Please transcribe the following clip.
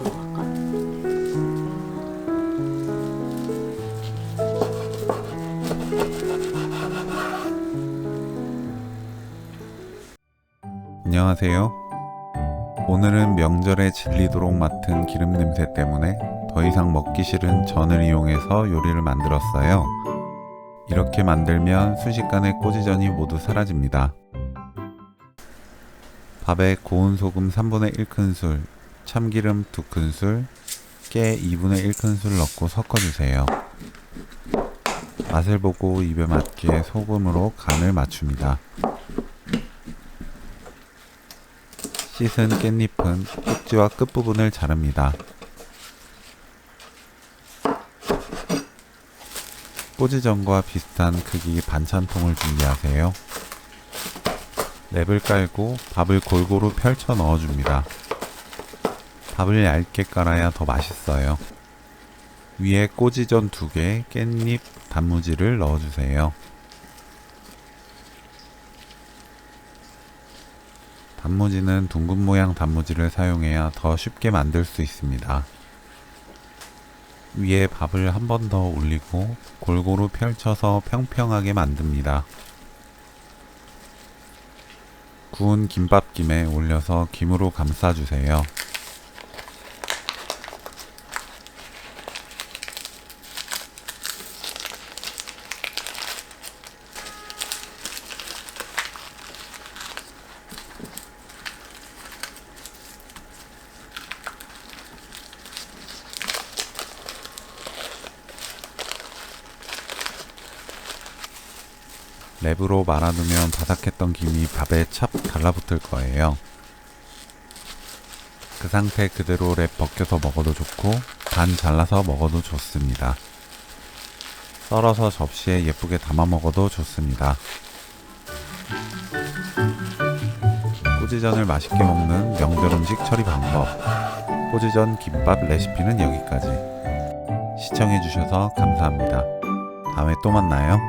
할까? 안녕하세요. 오늘은 명절에 질리도록 맡은 기름 냄새 때문에 더 이상 먹기 싫은 전을 이용해서 요리를 만들었어요. 이렇게 만들면 순식간에 꼬지전이 모두 사라집니다. 밥에 고운 소금 3분의 1큰술, 참기름 2큰술, 깨 2분의 1큰술 넣고 섞어주세요. 맛을 보고 입에 맞게 소금으로 간을 맞춥니다. 씻은 깻잎은 꼭지와 끝부분을 자릅니다. 꼬지전과 비슷한 크기 반찬통을 준비하세요. 랩을 깔고 밥을 골고루 펼쳐 넣어줍니다. 밥을 얇게 깔아야 더 맛있어요. 위에 꼬지전 2개, 깻잎, 단무지를 넣어주세요. 단무지는 둥근 모양 단무지를 사용해야 더 쉽게 만들 수 있습니다. 위에 밥을 한 번 더 올리고 골고루 펼쳐서 평평하게 만듭니다. 구운 김밥김에 올려서 김으로 감싸주세요. 랩으로 말아두면 바삭했던 김이 밥에 찹 달라붙을 거예요. 그 상태 그대로 랩 벗겨서 먹어도 좋고 반 잘라서 먹어도 좋습니다. 썰어서 접시에 예쁘게 담아 먹어도 좋습니다. 꼬지전을 맛있게 먹는 명절 음식 처리 방법, 꼬지전 김밥 레시피는 여기까지. 시청해주셔서 감사합니다. 다음에 또 만나요.